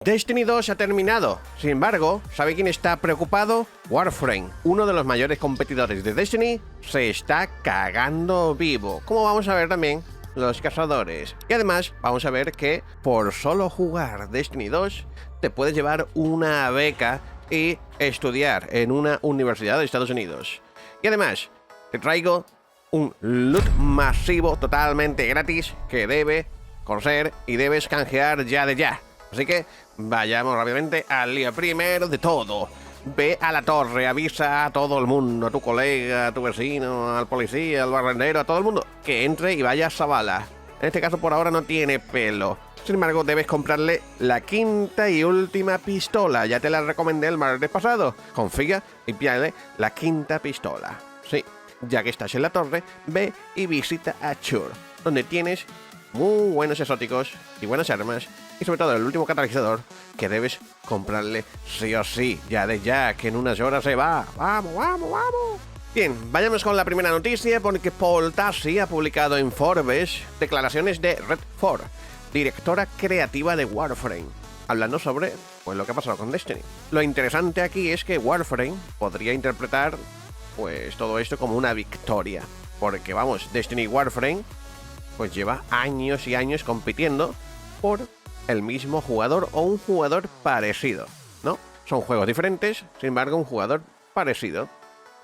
Destiny 2 ha terminado. Sin embargo, ¿sabe quién está preocupado? Warframe, uno de los mayores competidores de Destiny, se está cagando vivo. Como vamos a ver también los cazadores. Y además, vamos a ver que por solo jugar Destiny 2, te puedes llevar una beca y estudiar en una universidad de Estados Unidos. Y además, te traigo un loot masivo totalmente gratis que debe conocer y debes canjear ya de ya. Así que vayamos rápidamente al lío. Primero de todo, ve a la torre, avisa a todo el mundo, a tu colega, a tu vecino, al policía, al barrendero, a todo el mundo, que entre y vaya a Zavala. En este caso por ahora no tiene pelo. Sin embargo, debes comprarle la quinta y última pistola. Ya te la recomendé el martes pasado. Confía y pídele la quinta pistola. Sí, ya que estás en la torre, ve y visita a Chur, donde tienes muy buenos exóticos y buenas armas, y sobre todo el último catalizador que debes comprarle sí o sí, ya de ya, que en unas horas se va. ¡Vamos, vamos, vamos! Bien, vayamos con la primera noticia, porque Paul Tassi ha publicado en Forbes declaraciones de Red 4, directora creativa de Warframe, hablando sobre pues lo que ha pasado con Destiny. Lo interesante aquí es que Warframe podría interpretar pues todo esto como una victoria, porque vamos, Destiny y Warframe pues lleva años y años compitiendo por el mismo jugador o un jugador parecido, ¿no? Son juegos diferentes, sin embargo un jugador parecido.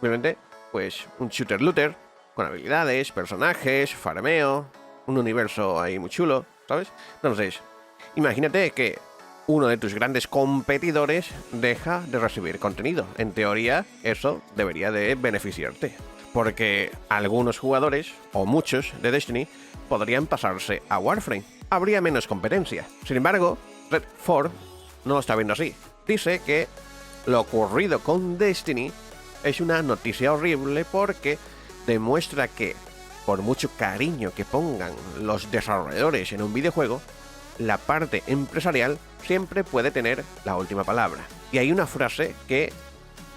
Obviamente, pues un shooter-looter con habilidades, personajes, farmeo, un universo ahí muy chulo, ¿sabes? Entonces, imagínate que uno de tus grandes competidores deja de recibir contenido. En teoría, eso debería de beneficiarte, porque algunos jugadores, o muchos, de Destiny podrían pasarse a Warframe. Habría menos competencia. Sin embargo, Red 4 no lo está viendo así. Dice que lo ocurrido con Destiny es una noticia horrible porque demuestra que, por mucho cariño que pongan los desarrolladores en un videojuego, la parte empresarial siempre puede tener la última palabra. Y hay una frase que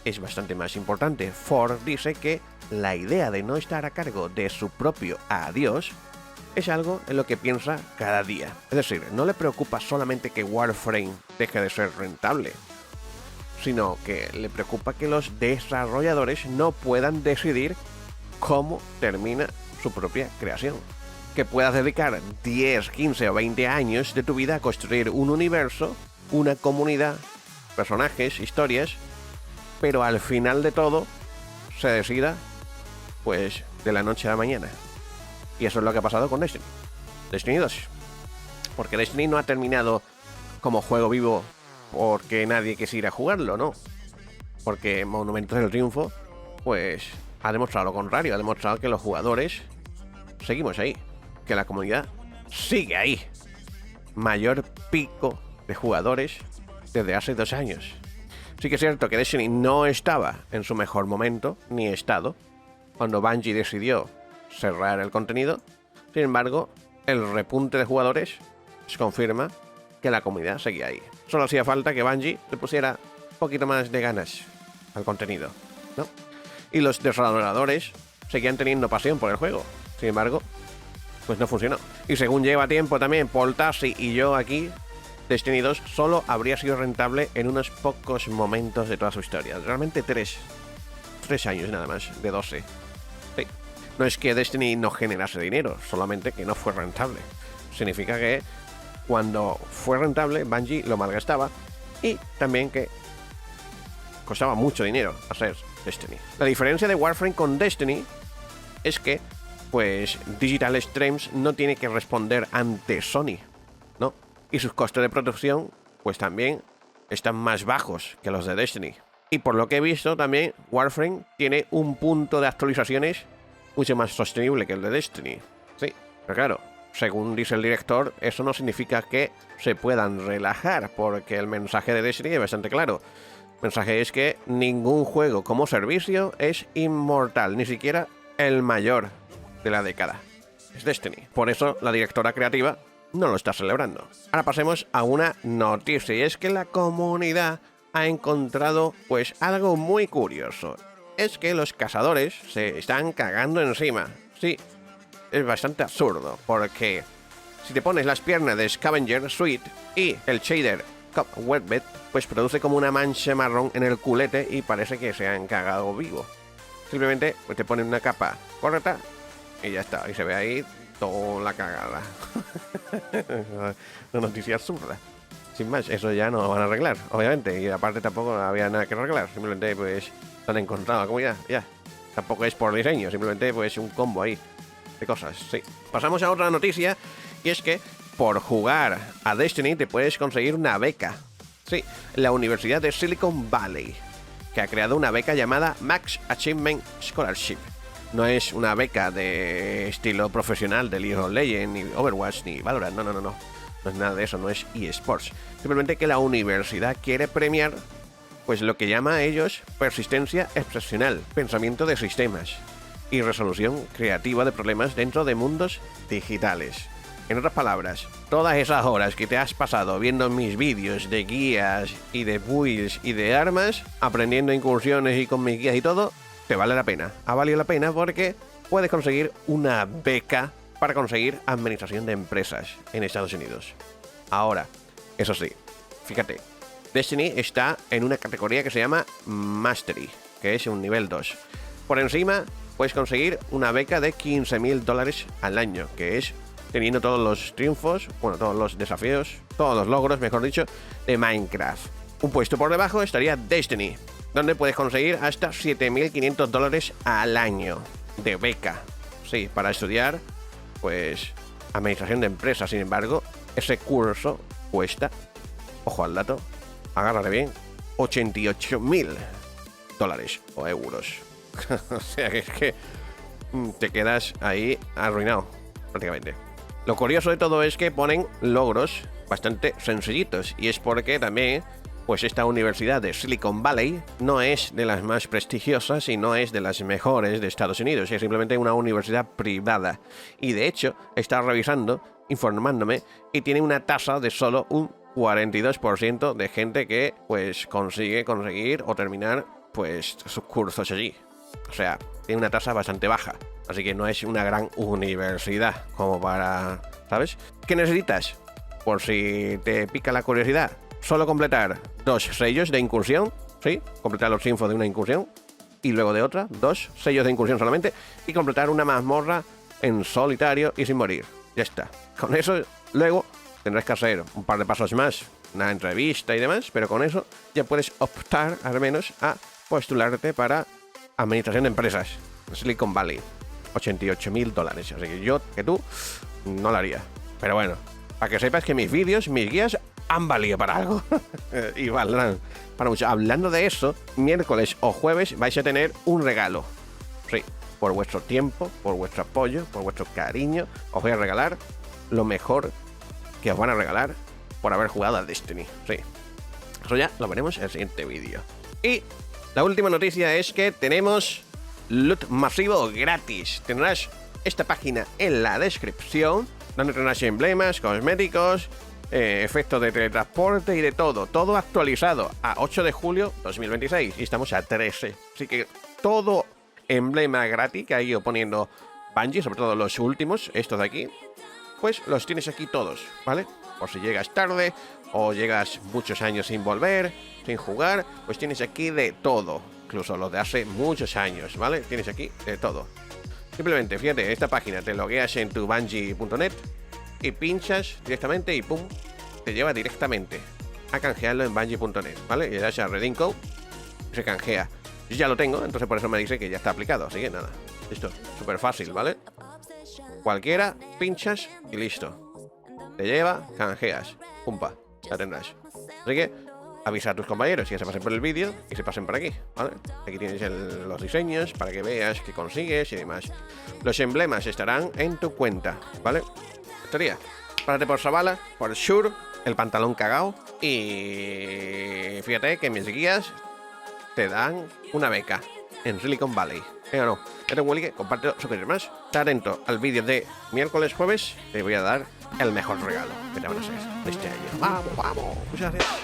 es bastante más importante. Ford dice que la idea de no estar a cargo de su propio adiós es algo en lo que piensa cada día. Es decir, no le preocupa solamente que Warframe deje de ser rentable, sino que le preocupa que los desarrolladores no puedan decidir cómo termina su propia creación. Que puedas dedicar 10, 15 o 20 años de tu vida a construir un universo, una comunidad, personajes, historias, pero al final de todo se decida pues de la noche a la mañana. Y eso es lo que ha pasado con Destiny. Destiny 2. Porque Destiny no ha terminado como juego vivo porque nadie quisiera jugarlo, ¿no? Porque Monumentos del Triunfo pues ha demostrado lo contrario. Ha demostrado que los jugadores seguimos ahí, que la comunidad sigue ahí. Mayor pico de jugadores desde hace 2 años. Sí que es cierto que Destiny no estaba en su mejor momento, ni estado, cuando Bungie decidió cerrar el contenido. Sin embargo, el repunte de jugadores confirma que la comunidad seguía ahí. Solo hacía falta que Bungie le pusiera un poquito más de ganas al contenido, ¿no? Y los desarrolladores seguían teniendo pasión por el juego. Sin embargo, pues no funcionó. Y según lleva tiempo también Paul Tassi y yo aquí, Destiny 2 solo habría sido rentable en unos pocos momentos de toda su historia. Realmente 3 años nada más, de 12. Sí. No es que Destiny no generase dinero, solamente que no fue rentable. Significa que cuando fue rentable, Bungie lo malgastaba, y también que costaba mucho dinero hacer Destiny. La diferencia de Warframe con Destiny es que pues Digital Extremes no tiene que responder ante Sony, ¿no? Y sus costes de producción pues también están más bajos que los de Destiny. Y por lo que he visto también, Warframe tiene un punto de actualizaciones mucho más sostenible que el de Destiny. Sí, pero claro, según dice el director, eso no significa que se puedan relajar, porque el mensaje de Destiny es bastante claro. El mensaje es que ningún juego como servicio es inmortal, ni siquiera el mayor de la década. Es Destiny. Por eso la directora creativa no lo está celebrando. Ahora pasemos a una noticia, y es que la comunidad ha encontrado pues algo muy curioso. Es que los cazadores se están cagando encima. Sí, es bastante absurdo, porque si te pones las piernas de Scavenger Suite y el shader Cobwebbed, pues produce como una mancha marrón en el culete y parece que se han cagado vivo. Simplemente pues te ponen una capa correcta y ya está. Y se ve ahí toda la cagada. Una noticia absurda. Sin más, eso ya no lo van a arreglar, obviamente. Y aparte tampoco había nada que arreglar. Simplemente pues lo han encontrado como ya. Tampoco es por diseño, simplemente pues un combo ahí de cosas, sí. Pasamos a otra noticia, y es que por jugar a Destiny te puedes conseguir una beca. Sí, la Universidad de Silicon Valley, que ha creado una beca llamada Max Achievement Scholarship. No es una beca de estilo profesional de League of Legends, ni Overwatch, ni Valorant, no. No es nada de eso, no es eSports. Simplemente que la universidad quiere premiar pues lo que llama a ellos persistencia excepcional, pensamiento de sistemas y resolución creativa de problemas dentro de mundos digitales. En otras palabras, todas esas horas que te has pasado viendo mis vídeos de guías y de builds y de armas, aprendiendo incursiones y con mis guías y todo, te vale la pena. Ha valido la pena porque puedes conseguir una beca para conseguir administración de empresas en Estados Unidos. Ahora, eso sí, fíjate, Destiny está en una categoría que se llama Mastery, que es un nivel 2. Por encima puedes conseguir una beca de $15,000 al año, que es teniendo todos los triunfos, bueno, todos los desafíos, todos los logros, mejor dicho, de Minecraft. Un puesto por debajo estaría Destiny, donde puedes conseguir hasta $7,500 al año de beca. Sí, para estudiar, pues, administración de empresas. Sin embargo, ese curso cuesta, ojo al dato, agárrate bien, $88,000 o euros. O sea que es que te quedas ahí arruinado, prácticamente. Lo curioso de todo es que ponen logros bastante sencillitos, y es porque también, pues esta universidad de Silicon Valley no es de las más prestigiosas y no es de las mejores de Estados Unidos, es simplemente una universidad privada. Y de hecho, está revisando, informándome, y tiene una tasa de solo un 42% de gente que pues consigue conseguir o terminar pues sus cursos allí. O sea, tiene una tasa bastante baja, así que no es una gran universidad como para, ¿sabes? ¿Qué necesitas? Por si te pica la curiosidad, solo completar 2 sellos de incursión, ¿sí? Completar los infos de una incursión y luego de otra, 2 sellos de incursión solamente, y completar una mazmorra en solitario y sin morir. Ya está. Con eso, luego tendrás que hacer un par de pasos más, una entrevista y demás, pero con eso ya puedes optar al menos a postularte para administración de empresas, Silicon Valley, $88,000. Así que yo, que tú, no lo haría. Pero bueno, para que sepas que mis vídeos, mis guías han valido para algo y valdrán para mucho. Hablando de eso, miércoles o jueves vais a tener un regalo. Sí, por vuestro tiempo, por vuestro apoyo, por vuestro cariño, os voy a regalar lo mejor que os van a regalar por haber jugado a Destiny. Sí, eso ya lo veremos en el siguiente vídeo. Y la última noticia es que tenemos loot masivo gratis. Tendrás esta página en la descripción, donde tendrás emblemas, cosméticos, efectos de teletransporte y de todo. Todo actualizado a 8 de julio 2026 y estamos a 13. Así que todo emblema gratis que ha ido poniendo Bungie, sobre todo los últimos, estos de aquí, pues los tienes aquí todos, ¿vale? Por si llegas tarde o llegas muchos años sin volver, sin jugar, pues tienes aquí de todo. Incluso los de hace muchos años, ¿vale? Tienes aquí de todo. Simplemente, fíjate, esta página te logueas en tu Bungie.net y pinchas directamente y pum, te lleva directamente a canjearlo en Bungie.net, ¿vale? Y le das a Redeem Code y se canjea. Yo ya lo tengo, entonces por eso me dice que ya está aplicado, así que nada. Listo, súper fácil, ¿vale? Cualquiera, pinchas y listo. Te lleva, canjeas, pumpa, la tendrás. Así que avisa a tus compañeros que se pasen por el vídeo y se pasen por aquí, ¿vale? Aquí tienes los diseños para que veas qué consigues y demás. Los emblemas estarán en tu cuenta, ¿vale? Estaría, párate por Zavala, por Shure, el pantalón cagao, y fíjate que mis guías te dan una beca en Silicon Valley. Venga, no, ya te huele, compártelo, suscríbete más. Está atento al vídeo de miércoles, jueves. Te voy a dar el mejor regalo que te van a hacer de este año. ¡Vamos, vamos! Muchas gracias.